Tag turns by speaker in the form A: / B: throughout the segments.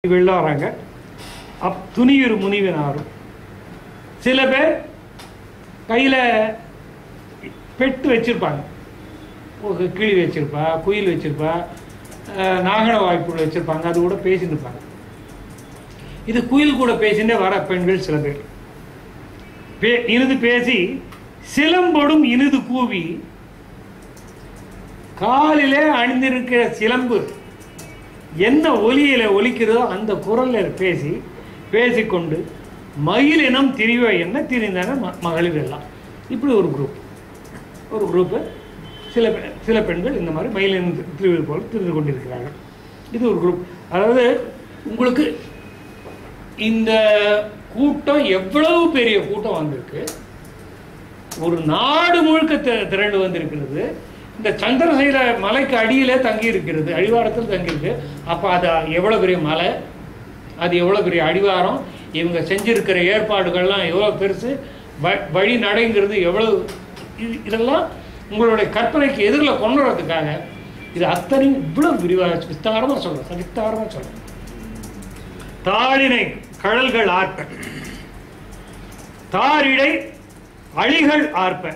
A: வெள்ளாறாங்க. துணியூர் முனிவினாரும் சில பேர் கையில் பெட்டு வச்சுருப்பாங்க. கிளி வச்சுருப்பா, குயில் வச்சுருப்பா, நாகன வாய்ப்புகள் வச்சுருப்பாங்க. அது கூட பேசிட்டு இருப்பாங்க. இது குயில் கூட பேசிட்டே வர பெண்கள் சில பேர் இனிது பேசி சிலம்பொடும் இனிது கூவி காலிலே அணிந்திருக்கிற சிலம்பு என்ன ஒலியில ஒலிக்கிறதோ அந்த குரலில் பேசிக்கொண்டு மயிலினம் திரிவ என்ன திரிந்தான மகளிர் எல்லாம். இப்படி ஒரு குரூப்பு சில பெண்கள் இந்த மாதிரி மயிலினம் திரிவது போல திரிந்து கொண்டிருக்கிறார்கள். இது ஒரு குரூப். அதாவது உங்களுக்கு இந்த கூட்டம் எவ்வளவு பெரிய கூட்டம் வந்திருக்கு, ஒரு நாடு முழுக்க திரண்டு வந்திருக்கிறது. இந்த சந்திரசைல மலைக்கு அடியிலே தங்கி இருக்கிறது, அடிவாரத்தில் தங்கியிருக்கு. அப்போ அது எவ்வளோ பெரிய மலை, அது எவ்வளோ பெரிய அடிவாரம், இவங்க செஞ்சிருக்கிற ஏற்பாடுகள்லாம் எவ்வளோ பெருசு, வழி நடைங்கிறது எவ்வளவு, இதெல்லாம் உங்களுடைய கற்பனைக்கு எதிரில் கொண்டு வரதுக்காக இது அத்தனையும் இவ்வளோ விஸ்தாரமாக சொல்கிறேன். தாளினை கழல்கள் ஆர்ப்ப, தாரிடை அழிகள் ஆர்ப்ப.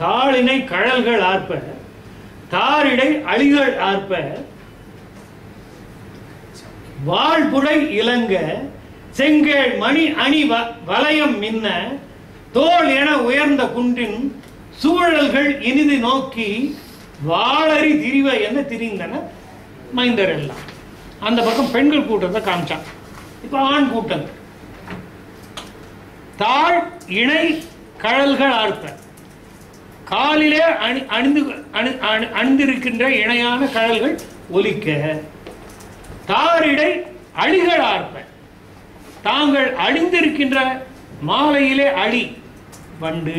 A: தாளினை கழல்கள் ஆர்ப்ப, தாரிடை அழிகள் ஆர்ப்ப, வாழ்புடை இலங்க செங்கேள் மணி அணி வலயம் மின்ன தோல் என உயர்ந்த குன்றின் சூழல்கள் இனிது நோக்கி வாளறி திரிவ என திரிந்தன மைந்தர் எல்லாம். அந்த பக்கம் பெண்கள் கூட்டத்தை காமிச்சான். இப்ப ஆண் கூட்டம். தாழ் இணை கழல்கள் ஆர்ப்ப, காலிலே அணிந்திருக்கின்ற இணையான கழல்கள் ஒலிக்க, தாரிடை அழிகள் ஆர்ப்ப, தாங்கள் அணிந்திருக்கின்ற மாலையிலே அழி வண்டு.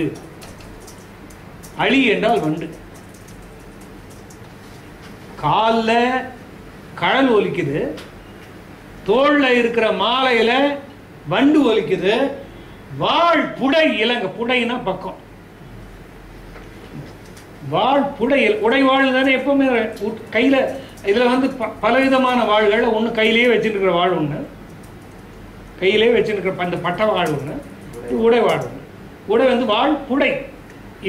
A: அழி என்றால் வண்டு. காலில் கழல் ஒலிக்குது, தோல்ல இருக்கிற மாலையில வண்டு ஒலிக்குது. வாழ் புடை இலங்க, புடைனா பக்கம், வாழ் புடை உடைவாள் தானே எப்பவுமே கையில. இதுல வந்து பலவிதமான வாள்கள். ஒன்று கையிலேயே வச்சுருக்கிற வாழ் ஒன்று, கையிலே வச்சுருக்கிற அந்த பட்ட வாழ் ஒன்று, உடைவாள் ஒன்று. உடை வந்து வாழ் புடை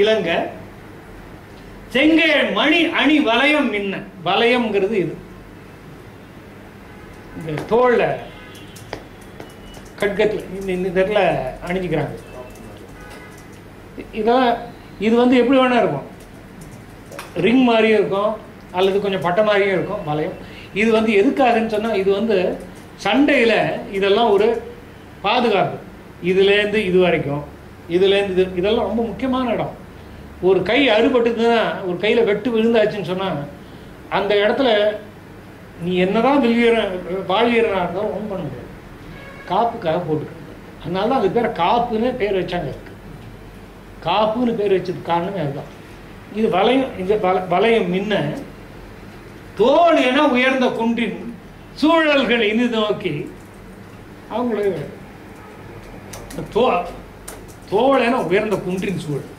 A: இலங்க செங்கேள் மணி அணி வலயம் மின்ன. வலயம்ங்கிறது இது, இந்த தோல்ல கட்கத்தில் இந்த இடத்துல அணிஞ்சிக்கிறாங்க. இதெல்லாம் இது வந்து எப்படி வேணா இருக்கும், ரிங் மாதிரியும் இருக்கும் அல்லது கொஞ்சம் பட்டை மாதிரியும் இருக்கும் வளையம். இது வந்து எதுக்காகன்னு சொன்னால், இது வந்து சண்டையில் இதெல்லாம் ஒரு பாதுகாப்பு. இதுலேருந்து இது வரைக்கும், இதுலேருந்து இதெல்லாம் ரொம்ப முக்கியமான இடம். ஒரு கை அறுபட்டுதுன்னா, ஒரு கையில் வெட்டு விழுந்தாச்சுன்னு சொன்னால், அந்த இடத்துல நீ என்னதான் வாழ்வீரனாக இருந்தாலும் ஒன்றும் பண்ண முடியாது. காப்புக்காக போட்டுக்கிறது. அதனால தான் அது பேர் காப்புன்னு பேர் வச்சாங்க. இருக்கு காப்புன்னு பேர் வச்சதுக்கு காரணமே அதுதான். இது வளையம். இந்த வளையம் மின்ன தோல் என உயர்ந்த குன்றின் சூழல்கள் இனிது நோக்கி, அவங்களே தோல் என உயர்ந்த குன்றின் சூழல்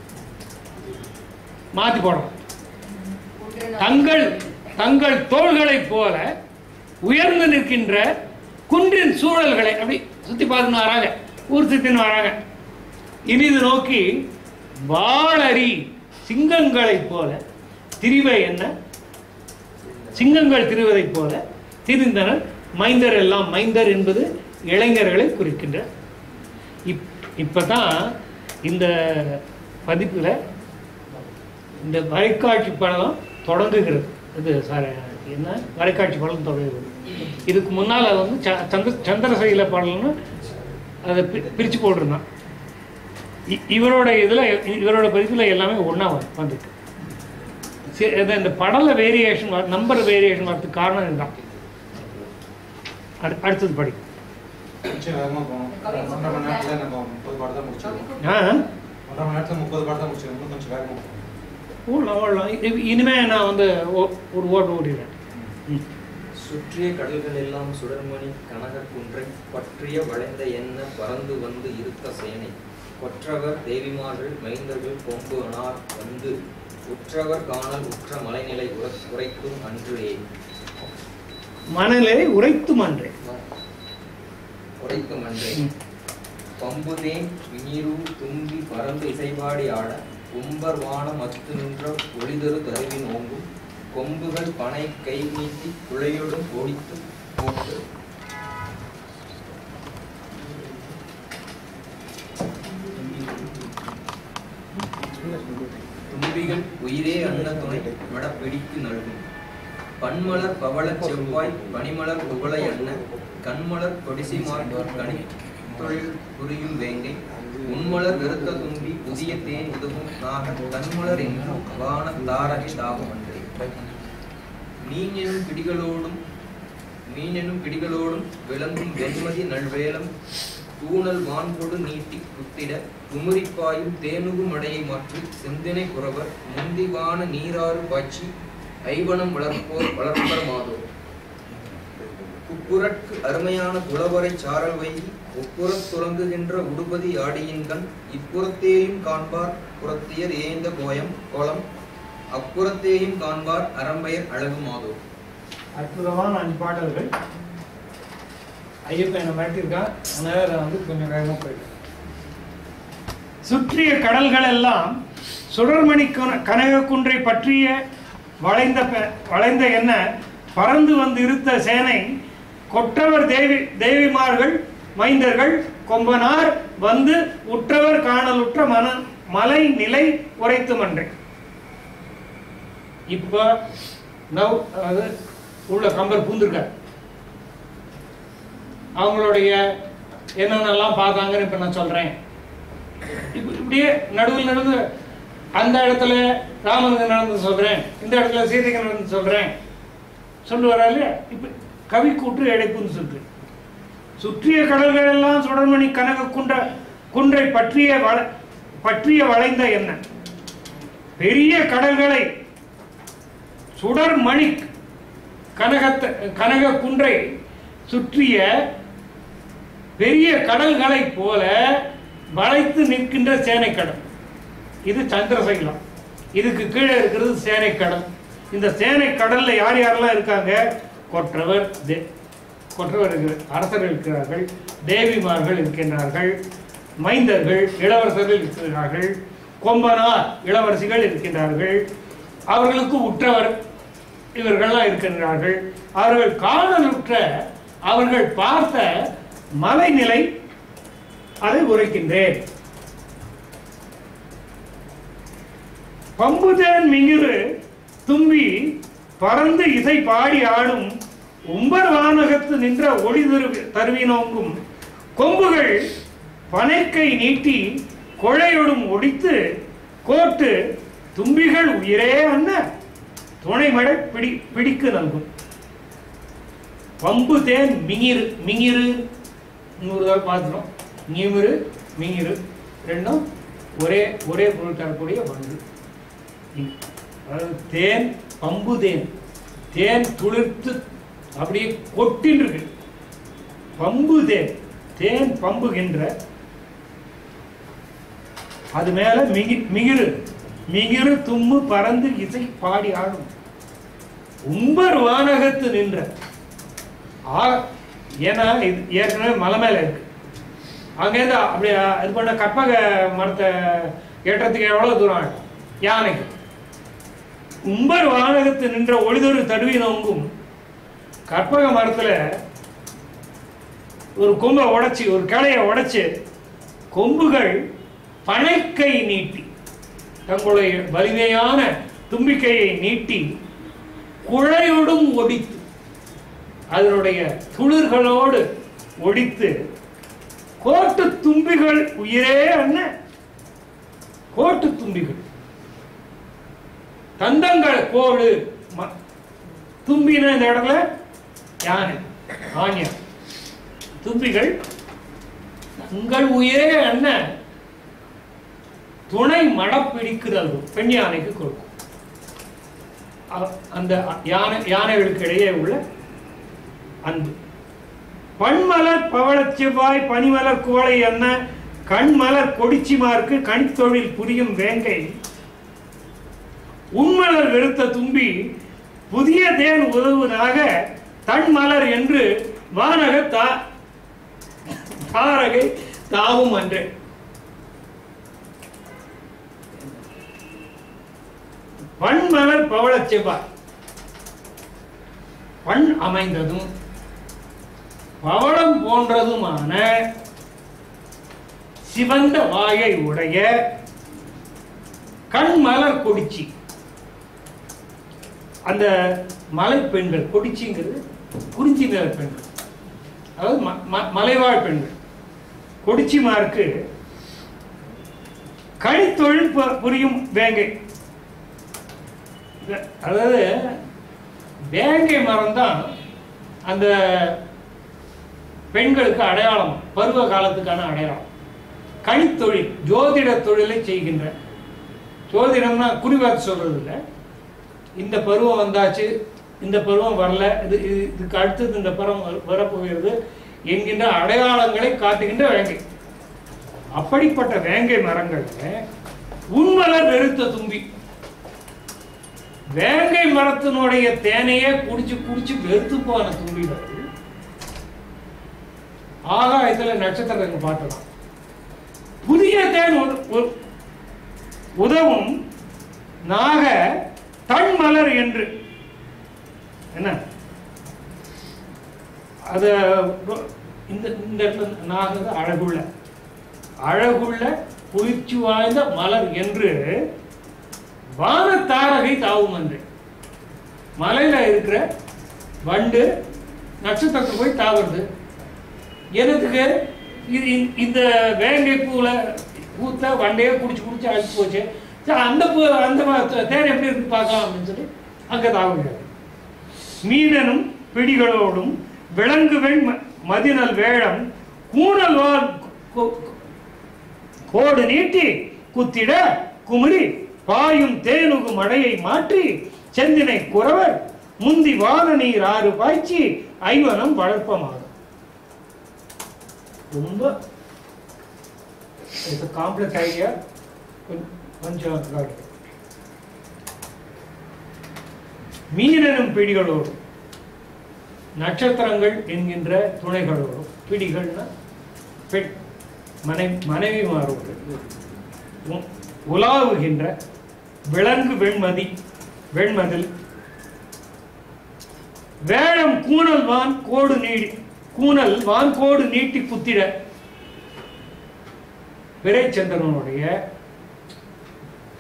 A: மாற்றி போடுறோம். தங்கள் தோள்களை போல உயர்ந்து நிற்கின்ற குன்றின் சூழல்களை அப்படி சுத்தி பார்த்துன்னு வராங்க, ஊர் சுத்தின்னு வராங்க. இனிது நோக்கி வாளறி சிங்கங்களை போல திரிவை என்ன, சிங்கங்கள் திரிவதை போல திரிந்தனர் மைந்தர் எல்லாம். மைந்தர் என்பது இளைஞர்களை குறிக்கின்ற. இப்பதான் இந்த பதிப்புல இந்த வரைக்காட்சி படம் தொடங்குகிறது. இது சார் என்ன வரைக்காட்சி படம் தொடங்குகிறது. இதுக்கு முன்னால் வந்து சந்திரசைல படம்னு அதை பிரித்து போட்டிருந்தான். இவரோட இவரோட பதிப்பில் எல்லாமே ஒன்றா வந்துட்டு. இந்த படல வேரியேஷன் நம்பர் வேரியேஷன் வரதுக்கு காரணம் இதுதான். அடுத்தது படி. இனிமே நான் வந்து ஒரு ஓட்டு ஓடிடுறேன்.
B: சுற்றிய கடல்கள் எல்லாம் சுடர்மணி கனக குன்றை பற்றிய வளைந்த என்ன பறந்து வந்து இருத்த சேனை கொற்றவர் தேவிமார்கள் மைந்தர்கள் கொம்புனார் வந்து உற்றவர் காணல் உற்ற மலைநிலை உரைக்கும் அன்றே.
A: மனநிலை உரைத்தும் அன்றே.
B: உரைக்கும் அன்றே. பம்புதேன் விநீரு தும்பி பறந்து இசைபாடி ஆட கும்பர் வானம் அத்து நின்ற ஒளிதரு தருவின் ஓங்கும் கொம்புகள் பனை கை நீட்டி குழையுடன் ஓடித்து போட்டு தும்பிகள் உயிரே அன்ன துணை மடப்பிடிக்கு நல்கும் பன்மலர் பவளச் செவ்வாய் பனிமலர் புகழை அன்ன கண்மலர் கொடிசி மார்போர் கனி தொழில் புரியும் வேங்கை உன்மலர் வெறுத்த தும்பி புதிய தேன் உதவும் நாக தன்மலர் என்றும் வான தாரகை தாகம் அன்றே. மீனெனும் பிடிகளோடும் விளங்கும் வெண்மதி நல்வேலம் தூணல் வான்பொடு நீட்டி குத்திட குமுறிப்பாயும் தேனுகு மடையை மாற்றி செந்தினை குறவர் முந்திவான நீராறு பாய்ச்சி ஐவனம் வளர்ப்பர் மாதோ குப்புறற்கு அருமையான புலவரை சாரல் வைகி ஒப்புறத் துறங்குகின்ற உடுபதி ஆடியின்கண் இப்புறத்தேயும் காண்பார் புறத்தியர் ஏந்த கோலம் அப்புறத்தேயும் காண்பார் அரம்பயர் அழகு மாதோ.
A: அற்புதமான 5 பாடல்கள். ஐயப்ப என்ன மாட்டிருக்கான், அதனால கொஞ்சம் வேகமாக போயிட்டு. சுற்றிய கடல்கள் எல்லாம் சுடர்மணி கனகக்குன்றை பற்றிய வளைந்த என்ன பறந்து வந்து இருத்த சேனை கொற்றவர் தேவிமார்கள் மைந்தர்கள் கொம்பனார் வந்து உற்றவர் காணலுற்ற மலை நிலை உரைத்து மன்றே. இப்ப உள்ள கம்பர் பூந்திருக்கார். அவங்களுடைய என்னென்னலாம் பார்த்தாங்கன்னு இப்ப நான் சொல்றேன். இப்படியே நடுவில் அந்த இடத்துல ராமனுக்கு நடந்து சொல்றேன், இந்த இடத்துல சீதைக்கு நடந்து சொல்றேன் சொல்லுவாரா இல்லையா. இப்ப கவி கூற்று எடைப்புன்னு சொல்றேன். சுற்றிய கடல்கள் எல்லாம் சுடர்மணி கனக குன்றை பற்றிய வளைந்த என்ன பெரிய கடல்களை சுடர்மணி கனக குன்றை சுற்றிய பெரிய கடல்களை போல வளைத்து நிற்கின்ற சேனைக்கடல். இது சந்திரசைலம். இதுக்கு கீழே இருக்கிறது சேனைக்கடல். இந்த சேனைக்கடல்ல யார் யாரெல்லாம் இருக்காங்க? கொற்றவர் அரசர்கள் இருக்கிறார்கள், தேவிமார்கள் இருக்கின்றார்கள், மைந்தர்கள் இளவரசர்கள் இருக்கிறார்கள், கொம்பனார் இளவரசிகள் இருக்கின்றார்கள், அவர்களுக்கு உற்றவர் இவர்கள்லாம் இருக்கின்றார்கள். அவர்கள் காணலுற்ற அவர்கள் பார்த்த மலைநிலை அதை உரைக்கின்றேன். பம்புதேன் மிங்கிரு தும்பி பறந்து இசை பாடி ஆடும் உம்பர் வானகத்து நின்ற ஒளி தருவினோங்கும் கொம்புகள் பனைக்கை நீட்டி கொழையொடும் ஒடித்து கோட்டு தும்பிகள் உயிரே அன்ன துணைமடை பிடிக்கு நல்கும். பம்பு தேன் மிங்கிரு 100 தடவை பார்த்துடும். நிமிரு மிங்கிரு ரெண்டும் ஒரே பொருள் தரக்கூடிய வந்து. அதாவது தேன் பம்பு தேன் துளிர்த்து அப்படியே கொட்டின் இருக்கு. பம்பு தேன் பம்புகின்ற அது மேல மிகிரு தும்மு பறந்து இசை பாடி ஆடும் உம்பர் வானகத்து நின்ற. ஏன்னா இது ஏற்கனவே மலை மேல இருக்கு. அங்கேருந்து அப்படி இது பண்ண கற்பக மரத்தை ஏற்றத்துக்கு எவ்வளவு தூரம் ஆகும் யானைக்கு. உம்பர் வானகத்து நின்ற ஒளிதொரு தடுவினோங்கும் கற்பக மரத்துல ஒரு கொம்பை உடைச்சி ஒரு கிளையை உடைச்சு கொம்புகள் பனைக்கை நீட்டி தங்களுடைய வலிமையான தும்பிக்கையை நீட்டி குழையோடும் ஒடித்து அதனுடைய துளிர்களோடு ஒடித்து கோட்டு தும்பிகள் உயிரே அண்ண கோட்டு தும்பிகள் தந்தங்கள் கோடு தும்பின இந்த இடத்துல யானை ஆணியா தும்பிகள் உங்கள் உயிரே அண்ண துணை மடப்பிடிக்குதல் பெண் யானைக்கு கொடுக்கும். அந்த யானைகளுக்கு இடையே உள்ள அன்பு. பன்மலர் பவளச் செவ்வாய் பனிமலர் குவளை என்ன கண்மலர் கொடிச்சிமார்க்கு கணித்தொழில் புரியும் வேங்கை உண்மலர் வெறுத்த தும்பி புதிய தேன் உதவுனாக தன் மலர் என்று வானக தாரகை தாவும் அன்றே. பண்மலர் பவளச் செவ்வாய், பண் அமைந்ததும் பவளம் போன்றதுமான சிவந்த வாயை உடைய கண்மலர் கொடிச்சி. அந்த மலை பெண்கள், கொடிச்சிங்கிறது குறிஞ்சி நில பெண்கள், அதாவது மலைவாழ் பெண்கள். கொடிச்சிமாருக்கு கணித்தொழில் புரியும் வேங்கை. அதாவது வேங்கை மரம் தான் அந்த பெண்களுக்கு அடையாளம், பருவ காலத்துக்கான அடையாளம். கணித்தொழில், ஜோதிட தொழிலை செய்கின்ற. ஜோதிடம்னா குறிவாக்கு சொல்றது இல்லை, இந்த பருவம் வந்தாச்சு, இந்த பருவம் வரல, இதுக்கு அடுத்தது இந்த பருவம் வரப்போகிறது என்கின்ற அடையாளங்களை காட்டுகின்ற வேங்கை. அப்படிப்பட்ட வேங்கை மரங்கள்ல உண்மலர் வெறுத்த தும்பி, வேங்கை மரத்தினுடைய தேனையே குடிச்சு குடிச்சு வெறுத்து போன தும்பிகள் ஆகாயத்துல நட்சத்திரங்கள் பார்க்கலாம். புதிய தேன் உதவும் நாக தன் மலர் என்று என்ன அத இந்த நாக அழகுள்ள அழகுள்ள குளிர்ச்சி வாய்ந்த மலர் என்று வான தாரகை தாவும் அன்று. மலையில இருக்கிற வண்டு நட்சத்திரத்துக்கு போய் தாவுறது எனக்கு. இந்த வேங்கை பூல பூத்த வண்டையே குடிச்சு குடிச்சு அழிச்சு போச்சு, அந்த தேன் எப்படி இருக்கு பார்க்கலாம் அப்படின்னு சொல்லி அங்க தாவுகிறது. மீனனும் பிடிகளோடும் விலங்குவெண் மதினல் வேழம் கூணல் கோடு நீட்டி குத்திட குமரி பாயும் தேனுகு மடையை மாற்றி செந்தினை குறவர் முந்தி வான நீர் ஆறு பாய்ச்சி ஐவனம் வளர்ப்பமாகும். ரொம்ப காம்ப்ளெக்ஸ் ஐடியா, கொஞ்சம் மீனனும் பிடிகளோடு நட்சத்திரங்கள் என்கின்ற துணைகளோடும், பிடிகள்னா பெண் மனைவிமாரோடு உலாவுகின்ற விலங்கு வெண்மதில் வேழம் கூணல் வான் கோடு நீட்டி குத்திட பிறைச்சந்திரனுடைய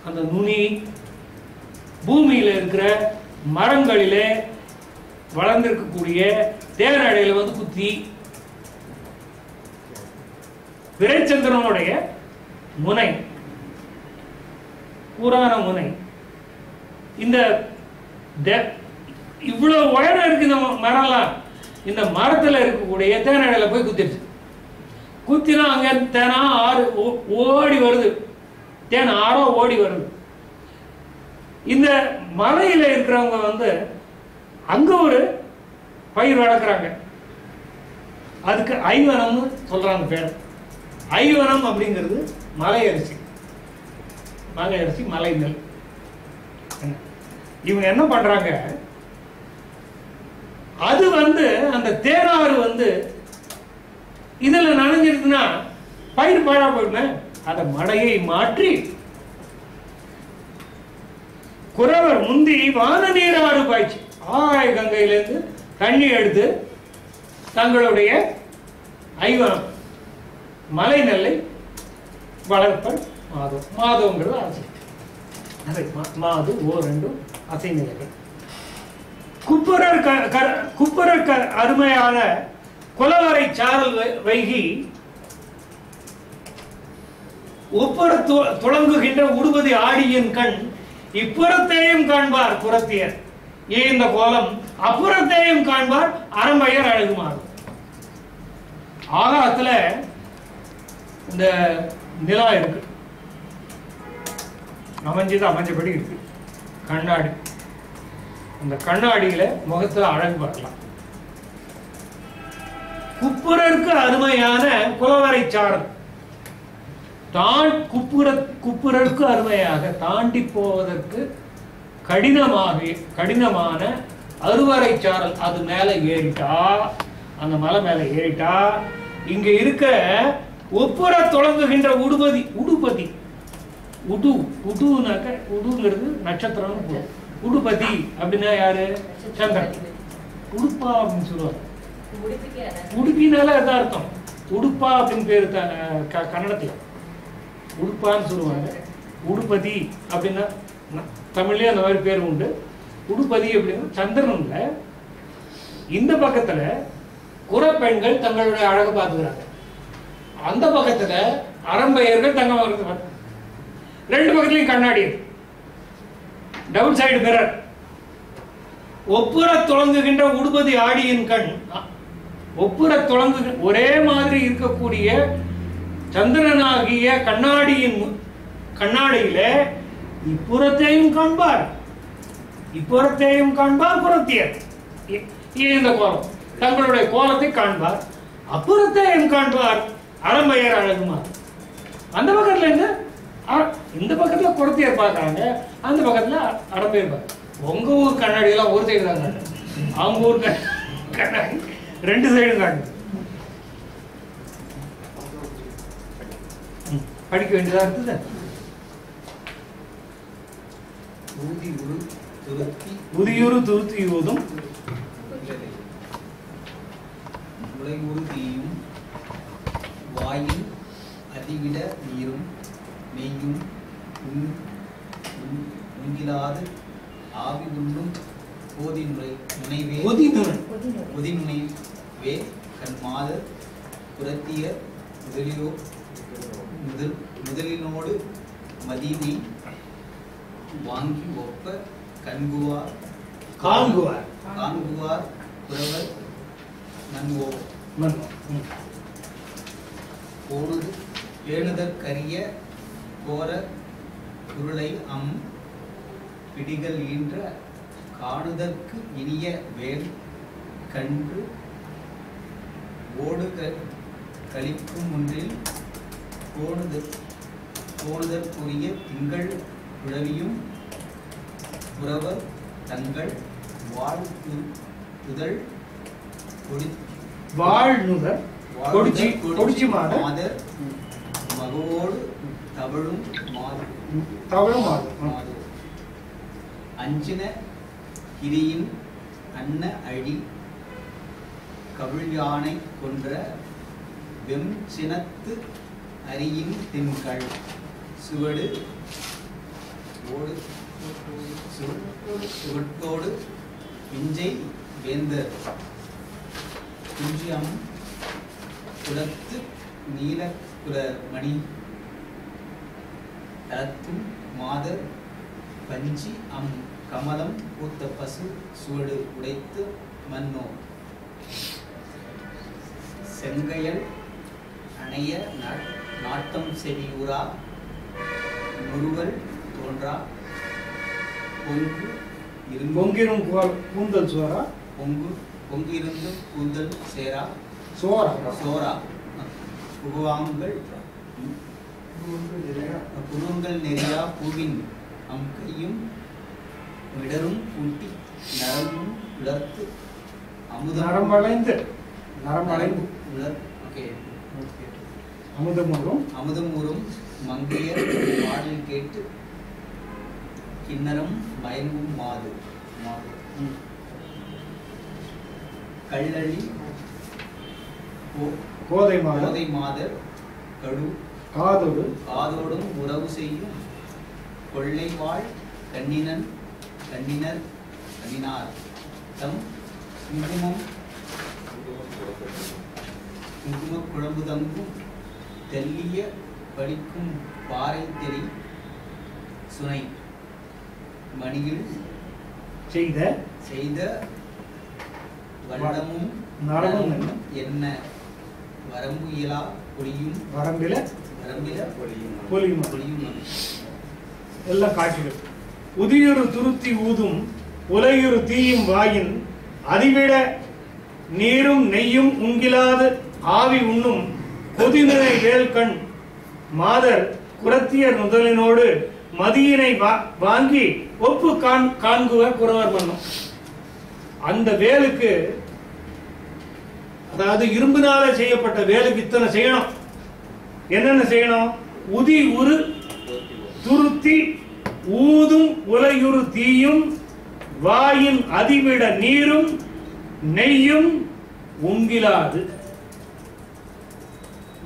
A: அந்த நுனி பூமியில இருக்கிற மரங்களிலே வளர்ந்திருக்கக்கூடிய தேனடையில வந்து குத்தி பிறைச்சந்திரனுடைய முனை, கூரான முனை, இந்த இவ்வளவு உயரம் இருக்கு இந்த மரம்லாம், இந்த மரத்துல இருக்கக்கூடிய தேனடையில போய் குத்திடுச்சு. குத்தினா அங்க தேனா ஆறு ஓடி வருது, தேன் ஆறோ ஓடி வருது. இந்த மலையில இருக்கிறவங்க வந்து அங்க ஒரு பயிர் வளர்க்குறாங்க, அதுக்கு ஐவனம்னு சொல்றாங்க பேர். ஐவனம் அப்படிங்கிறது மலையரிசி, மலை நெல். இவங்க என்ன பண்றாங்க, அது வந்து அந்த தேனாறு வந்து இதுல நனைஞ்சிருக்குன்னா பயிர் பாழா போயிடுமே, அந்த மடையை மாற்றி குறவர் முந்தி வான நீராறு பாய்ச்சி ஆகாய கங்கையிலிருந்து தண்ணி எடுத்து தங்களுடைய ஐவனம் மலை நெல்லை வளர்ப்பர் மாதம். மாதவங்கிறது அசை, மாது ஓ ரெண்டும் அசை நிலைகள். குப்பரர் அருமையான குலவரை சாரல் வைகி ஒப்புற துளங்குகின்ற உடுபதி ஆடியின் கண் இப்புறத்தையும் காண்பார் புறத்தியர் இந்த கோலம் அப்புறத்தையும் காண்பார் அரம்பையர் அழகுமாறும். ஆகாரத்துல இந்த நிலா இருக்கு, அமைஞ்சபடி இருக்கு கண்ணாடி. அந்த கண்ணாடியில முகத்துல அழகு பார்க்கலாம். குப்புரருக்கு அருமையான குலவரை சாரல் குப்புரருக்கு அருமையாக தாண்டி போவதற்கு கடினமான அறுவரை சாரல் அது மேல ஏறிட்டா, அந்த மலை மேல ஏறிட்டா இங்க இருக்க ஒப்புற தொடங்குகின்ற உடுபதி உடுனாக்க உடுங்கிறது நட்சத்திரம்னு உடுபதி அப்படின்னா யாரு? சந்திரன். உடுப்பா அப்படின்னு சொல்லுவாங்க. உடுப்பினால அதான் அர்த்தம். உடுப்பா அப்படின்னு பேரு கன்னடத்துல உடுப்பான்னு சொல்லுவாங்க. உடுபதி அப்படின்னா தமிழ்லயே அந்த மாதிரி பேர் உண்டு. உடுபதி அப்படின்னா சந்திரன்ல இந்த பக்கத்துல குறப்பெண்கள் தங்களுடைய அழகு பார்த்துக்கிறாங்க, அந்த பக்கத்துல அரம்பையர்கள் தங்க பக்கத்துல, ரெண்டு பக்கத்துலயும் கண்ணாடி, டபுள் சைடு மிரர். ஒப்புற தொடங்குகின்ற உடுபதி ஆடியின் கண், ஒப்புற தொடங்கு ஒரே மாதிரி இருக்கக்கூடிய சந்திரனாகிய கண்ணாடியில இப்புறத்தையும் காண்பார், இப்புறத்தையும் காண்பார் புறத்தியர். இந்த கோலம் தங்களுடைய கோலத்தை காண்பார், அப்புறத்தையும் காண்பார் அரம்பையர் அழகுமார். அந்த பக்கத்துல இருந்து இந்த பக்கத்துல குறத்தியர் பார்க்கறாங்க, அந்த பக்கத்துல அரம்பையர் பார்க்க. உங்க ஊர் கண்ணாடி எல்லாம் ஒரு சைடு தான் காட்டு, அவங்க ஊர் கண்ணாடி ரெண்டு சைடும் காட்டு. படிக்க வேண்டியதா இருக்குது. உதியுறு துருத்தி ஊதும்
B: உலையுறுதியும் வாயின் அதிவிட நீரும் நெய்யும் உங்கிலாது ஆவி உண்ணும் ஒதிமுனைவே கண்மாத புறத்திய முதலினோடு மதிமை வாங்கி ஒப்ப காண்குவார் புறவர் நன்வோ பேணுதற்கரிய கோர குருளை பிடிகள் ஈன்ற காணுதற்கு இனிய வேல் கன்று ஓடு கழிக்கும் ஒன்றில் போணுதற்குரிய திங்கள் குழவியும் புறவர் தங்கள் வாழ்நுதல் மாதர் மகவோடு தவழும் மாது அஞ்சின கிரியின் அன்ன அழி கவிழ் யானை கொன்ற வெம் சினத்து அரியின் தின்கள் சுவடு சுவட்டோடு பிஞ்சை வேந்தர் குஞ்சியம் குலத்து நீல குல மணி தளத்தும் மாதர் பஞ்சி கமலம் பூத்த பசு சுவடு உடைத்து மன்னோ செங்கையல் அணைய நாட்டம் செவியுறா முருவல் தோன்றா
A: பொங்கிரும் கூந்தல் சோரா
B: பொங்கிருந்து கூந்தல் சேரா சோரா புகுவாங்கள் புருவங்கள் நெறியா பூவின் கையும் விடரும் கூட்டி நரம்பும் உலர்த்து
A: நரம்படைந்து
B: அமுதமூரும் மங்கையர் பாடல் கேட்டு கிண்ணரம் மயங்கும் மாது கள்ளழி
A: கோதை
B: மாதர் கடு காதோடும் உறவு செய்யும் கொள்ளை வாழ் கண்ணினார் தம் குங்கும குழம்பு தங்கும் தெல்லிய படிக்கும் பாறை தெரி சுனை மணியில் செய்த வல்லமும் நரமும் என்ன வரம்பு இயலா பொழியும்
A: வரம்பில பொழியும் எல்லாம் காட்சிகள். உதியுறு துருத்தி ஊதும் உலையுறு தீயும் வாயின் அதிவிட நீரும் நெய்யும் உங்கிலாது ஆவி உண்ணும் கொதிநிறை வேல் கண் மாதர் குரத்தியர் முதலினோடு மதியினை வாங்கி ஒப்பு காண்குவர் குறவர் மன்னும். அந்த வேலுக்கு, அதாவது இரும்பினால செய்யப்பட்ட வேலுக்கு இத்தனை செய்யணும். என்னென்ன செய்யணும்? உதி உரு துருத்தி ஊதும் உலையுறு தீயும் வாயின் அதிவிட நீரும் நெய்யும் உங்கிலாது.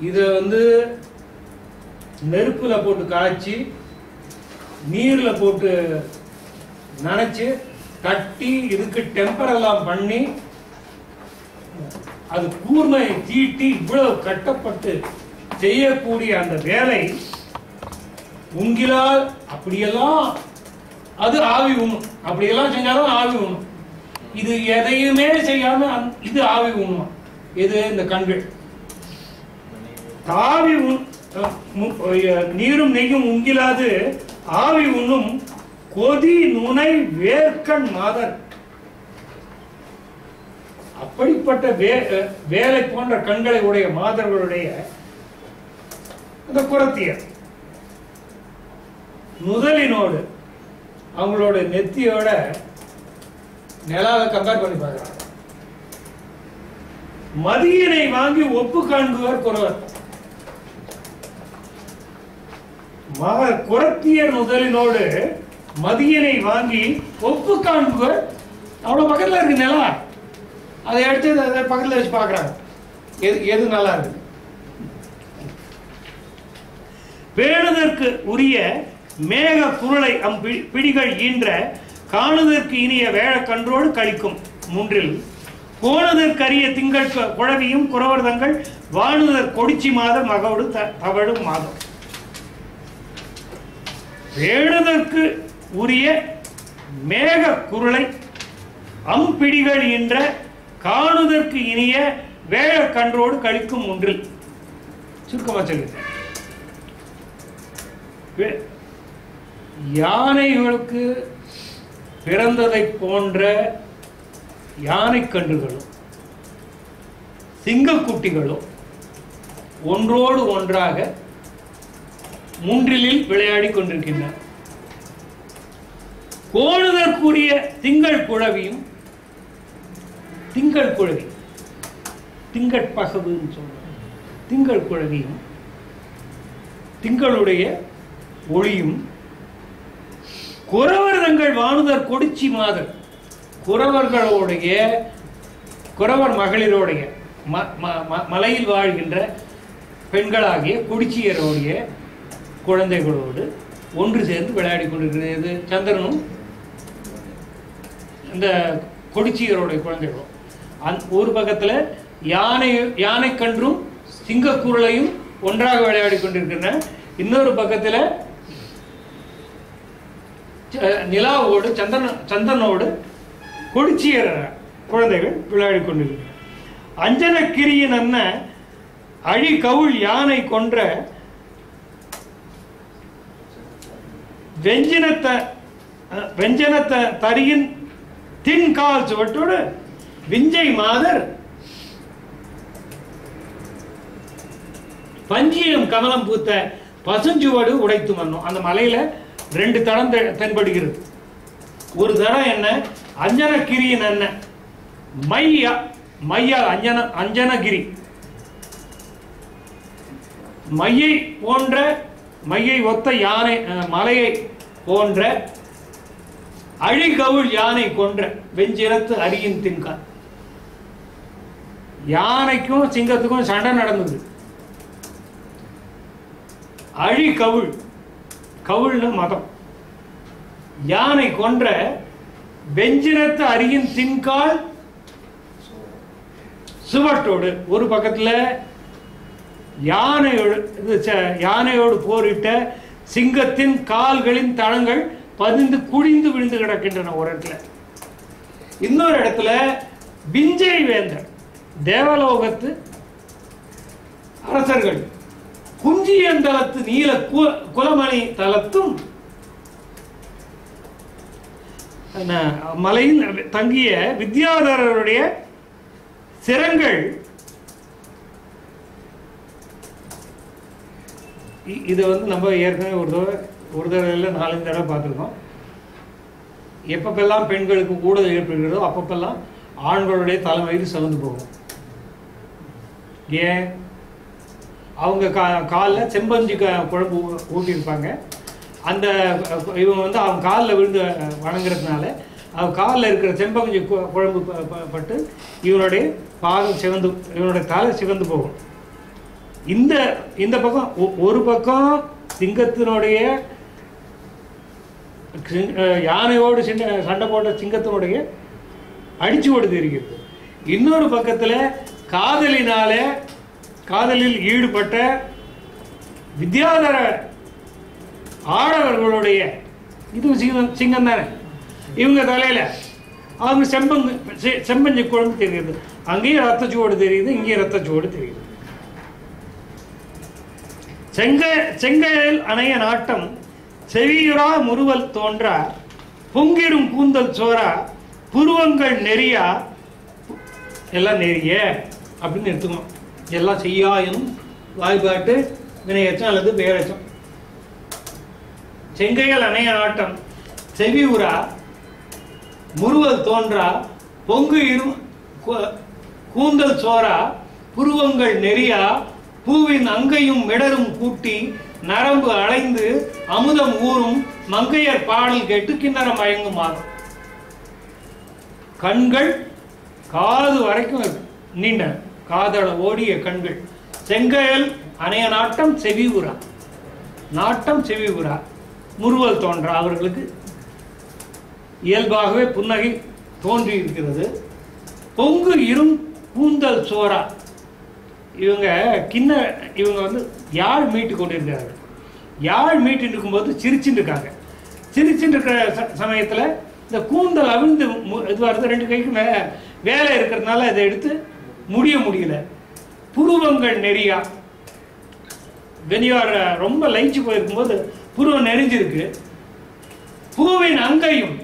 A: இத நெருப்புல போட்டு காய்ச்சி நீர்ல போட்டு நனைச்சு கட்டி இதுக்கு டெம்பர் எல்லாம் பண்ணி அது கூர்மை தீட்டி இவ்வளவு கட்டப்பட்டு செய்யக்கூடிய அந்த வேலை உங்கிலால் அப்படியெல்லாம் அது ஆவி உண்ணும். அப்படியெல்லாம் செஞ்சாலும் ஆவி உண்ணும். இது எதையுமே செய்யாம இது ஆவி உண்ணும். இது இந்த கண்கள் தாவி நீரும் நெய்யும் உங்கிலாது ஆவி உண்ணும் கொதி நுனை வேர்க்கண் மாதர். அப்படிப்பட்ட வேலை போன்ற கண்களை உடைய மாதர்களுடைய அந்த குறத்தியர் முதலினோடு அவங்களோட நெத்தியோட நிலாவை கம்பேர் பண்ணி பார்க்கிறாங்க. மதியினை வாங்கி ஒப்பு காண்பவர் குறவர். குறத்தியர் முதலினோடு மதியினை வாங்கி ஒப்பு காண்பவர். அவ்வளவு பக்கத்துல இருக்கு நிலா, அதை எடுத்து பக்கத்துல வச்சு பாக்குறாங்க எது நல்லா இருக்கு. பேணுதற்கு உரிய மேக குரலை பிடிகள் ஈன்ற காணுதற்கு இனிய வேழ கன்றோடு கழிக்கும் மூன்றில் கோணுதற்கு அரிய திங்கள் குழவியும் குறவர் தங்கள் வாணுதற் கொடிச்சி மாதம் மகோடு தவழும் மாதம். பேணுதற்கு உரிய மேக குரலை அம்பிடிகள் ஈன்ற காணுதற்கு இனிய வேழ கன்றோடு கழிக்கும் மூன்றில். சுருக்கமா சொல்லிட்டேன். யானைகளுக்கு பிறந்ததை போன்ற யானை கன்றுகளும் சிங்கக்குட்டிகளும் ஒன்றோடு ஒன்றாக மூன்றிலில் விளையாடி கொண்டிருக்கின்றன. கோணுதற்குரிய திங்கள் குழவியும் திங்கள் குழவி திங்கட்பகவுன்னு சொல்றாங்க. திங்கள் குழவியும் திங்களுடைய ஒளியும் குறவர் தங்கள் வாணுதற் கொடிச்சி மாதர் குறவர்களுடைய குறவர் மகளிரோடைய மலையில் வாழ்கின்ற பெண்களாகிய கொடிச்சியரோடைய குழந்தைகளோடு ஒன்று சேர்ந்து விளையாடி கொண்டிருக்கிறது. சந்திரனும் இந்த கொடிச்சியரோடைய குழந்தைகளும் ஒரு பக்கத்தில் யானை கன்றும் சிங்கக்குரலையும் ஒன்றாக விளையாடி கொண்டிருக்கின்றன. இன்னொரு பக்கத்தில் நிலாவோடு சந்திரனோடு கொடிச்சியர் குழந்தைகள் விளையாடி கொண்டிருக்கின்றன. அஞ்சனக்கிரியின் அன்ன அழி கவுள் யானை கொன்ற வெஞ்சனத்த தரியின் தின்கால் சுவட்டோடு விஞ்சை மாதர் பஞ்சியம் கமலம் பூத்த பசுஞ்சுவடு உடைத்து மன்னும். அந்த மலையில 2 தடம் தென்படுகிறது. ஒரு தடம் என்ன? அஞ்சனகிரியின் என்ன மையா அஞ்சனகிரி மையை ஒத்த யானை மலையை போன்ற அழிகவுள் யானை கொன்ற வெஞ்சிரத்து அரியின் தின்கால். யானைக்கும் சிங்கத்துக்கும் சண்டை நடந்தது. அழிகவுள் கவுள்னு மதம். யானை கொன்ற வெஞ்சிரத்து அரியின் தின்கால் சுவட்டோடு ஒரு பக்கத்தில் யானையோடு போரிட்ட சிங்கத்தின் கால்களின் தளங்கள் பதிந்து குடிந்து விழுந்து கிடக்கின்றன ஒரு இடத்துல. இன்னொரு இடத்துல விஞ்சை வேந்தர் தேவலோகத்து அரசர்கள் குஞ்சியந்தலத்து நீல குலமணி தலத்தும் மலையில் தங்கிய வித்யாதரருடைய சிரங்கள். இதை நம்ம ஏற்கனவே ஒரு தடவை ஒரு தடவை இல்லை 4 தடவை பார்த்துருக்கோம். எப்பப்பெல்லாம் பெண்களுக்கு ஊடல் ஏற்படுகிறதோ அப்பப்பெல்லாம் ஆண்களுடைய தலைவயிறு சிவந்து போகும். ஏன்? அவங்க காலில் செம்பஞ்சி குழம்பு ஊட்டியிருப்பாங்க. அந்த இவங்க வந்து அவங்க காலில் விழுந்து வணங்குறதுனால அவங்க காலில் இருக்கிற செம்பஞ்சி குழம்பு பட்டு இவனுடைய பாதம் சிவந்து, இவனுடைய தலை சிவந்து போகும். இந்த பக்கம் ஒரு பக்கம் சிங்கத்தினுடைய யானையோடு சண்டை போட்ட சிங்கத்தினுடைய அடிச்சு ஓடு தெரிகிறது. இன்னொரு பக்கத்தில் காதலில் ஈடுபட்ட வித்யாதர ஆடவர்களுடைய இது சிங்கம் தானே இவங்க தலையில அவங்க செம்பஞ்சு குழம்பு தெரியுது. அங்கேயும் ரத்தச்சுவோடு தெரியுது, இங்கேயும் ரத்தச்சுவோடு தெரியுது. செங்கையில் அணைய நாட்டம் செவியுறா முறுவல் தோன்றா பொங்கிடும் கூந்தல் சோரா புருவங்கள் நெறியா எல்லாம் நெறிய அப்படின்னு எடுத்துக்கணும். எல்லாம் செய்யாயும் வாய்பாட்டு வினையச்சம் அல்லது பேரச்சம். செங்கைகள் அணைய நாட்டம் செவியுறா முறுவல் தோன்றா பொங்கு கூந்தல் சோரா புருவங்கள் நெறியா பூவின் அங்கையும் மிடரும் கூட்டி நரம்பு அலைந்து அமுதம் ஊறும் மங்கையர் பாடல் கேட்டு கிண்ணறம் மயங்குமாறும். கண்கள் காது வரைக்கும் நீண்ட காதள ஓடிய கண்கள். செங்கையல் அணைய நாட்டம் செவியுறா, நாட்டம் செவியுறா முறுவல் தோன்றா. அவர்களுக்கு இயல்பாகவே புன்னகை தோன்றி இருக்கிறது. பொங்கு இரும் கூந்தல் சோரா. இவங்க வந்து யாழ் மீட்டு கொண்டிருக்கிறார்கள். யாழ் மீட்டு இருக்கும்போது சிரிச்சுட்டு இருக்காங்க. சிரிச்சுட்டு இருக்கிற சமயத்தில் இந்த கூந்தல் அவிழ்ந்து இதுவாக இருந்து 2 கைக்கு வேலை இருக்கிறதுனால அதை எடுத்து முடியல. புருவங்கள் நெறியா. வெனியார் ரொம்ப லயிச்சு போயிருக்கும்போது புருவம் நெறிஞ்சிருக்கு. பூவின் அங்கையும்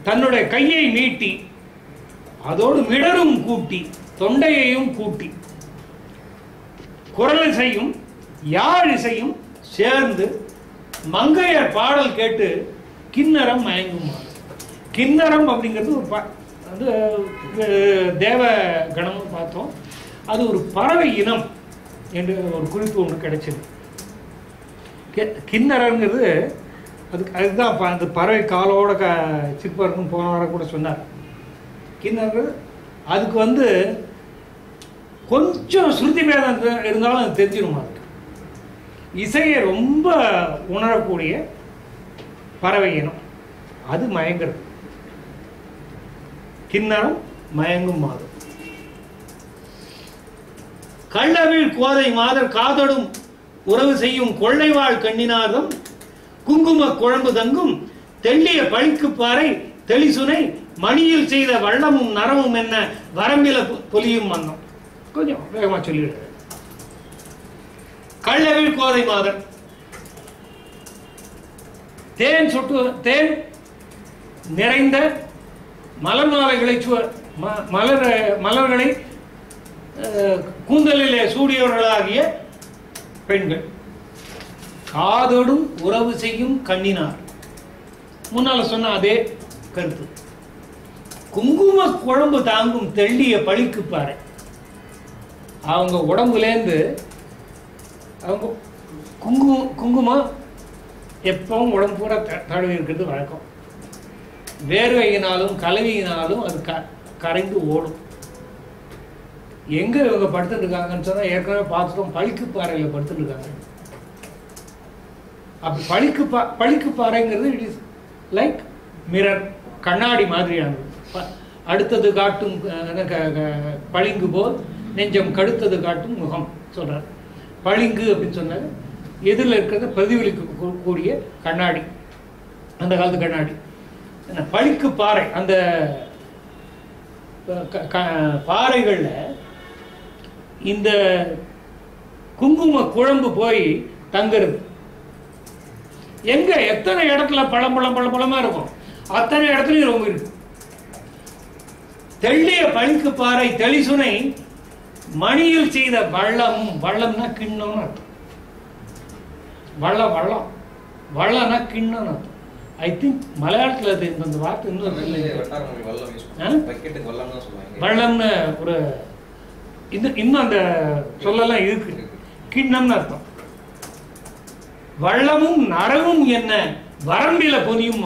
A: தன்னுடைய கையை நீட்டி அதோடு மிடரும் கூட்டி தொண்டையையும் கூட்டி குரல் இசையும் யாழ் இசையும் சேர்ந்து மங்கையர் பாடல் கேட்டு கிண்ணறம் மயங்குமாறு. கிண்ணறம் அப்படிங்கிறது ஒரு தேவ கணம் பார்த்தோம். அது ஒரு பறவை இனம் என்று ஒரு குறிப்பு ஒன்று கிடைச்சது. கிண்ணறங்கிறது அதுதான் அந்த பறவை காலோட சிற்பருக்கும் போன வாரம் கூட சொன்னார். கிண்ணறது அதுக்கு வந்து கொஞ்சம் ஸ்ருதி பேதம் இருந்தாலும் அது தெரிஞ்சிருமா. இசையை ரொம்ப உணரக்கூடிய பறவை இனம் அது மயங்கிறது. கிண்ணறம் மயங்கும் மாதம். கள்ளவில் கோதை மாதர் காதடும் உறவு செய்யும் கொள்ளைவாழ் கண்ணினாதம் குங்கும குழம்பு தங்கும் தெள்ளிய பழிக்கு பாறை தெளிசுனை மணியில் செய்த வள்ளமும் நரமும் என்ன வரம்பில பொலியும் மன்னம். கொஞ்சம் வேகமா சொல்லிடுறேன். கள்ளவில் கோதை மாதர் தேன் நிறைந்த மலர் மாலைகளை மலர்களை கூந்தலிலே சூடியவர்களாகிய பெண்கள். காதோடும் உறவு செய்யும் கண்ணினார். முன்னால சொன்ன அதே கருத்து. குங்கும குழம்பு தாங்கும் தெள்ளிய பழிக்கு பாறை. அவங்க உடம்புலேருந்து அவங்க குங்குமம் எப்பவும் உடம்பு பூரா தடவி இருக்கிறது வழக்கம். வேர்வையினாலும் கலவியினாலும் அது கரைந்து ஓடும். எங்க இவங்க படுத்துட்டு இருக்காங்கன்னு சொன்னா ஏற்கனவே பார்த்துட்டோம். பழிக்கு பாறையில படுத்துட்டு இருக்காங்க. அப்படி பழிக்கு பாறைங்கிறது இட் இஸ் லைக் மிரர், கண்ணாடி மாதிரியானது. அடுத்தது காட்டும் பளிங்கு போல் நெஞ்சம் கடுத்தது காட்டும் முகம் சொல்றார். பளிங்கு அப்படின்னு சொன்னாங்க எதிரில் இருக்கிறத பிரதிபலிக்க கூடிய கண்ணாடி, அந்த காலத்து கண்ணாடி. பளிக்கு பாறை, அந்த பாறைகள்ல இந்த குங்கும குழம்பு போய் தங்குறது. எங்க எத்தனை இடத்துல பழமா இருக்கும் அத்தனை இடத்துலயும் ரொம்ப இருக்கு. தெள்ளிய பளிக்கு பாறை தெளிசுனை மணியில் செய்த வள்ளம்னா கிண்ணம்னு அர்த்தம். வள்ளம் வள்ளம் வள்ளம்னா கிண்ணம் அர்த்தம். ஐ திங்க் மலையாளத்தில் அது இந்த வார்த்தை இன்னும் வள்ளம்னு ஒரு இன்னும் அந்த சொல்லலாம் இருக்கு. கிண்ணம்னு அர்த்தம். வள்ளமும் நரவும் என்ன வரம்பில பொதியும்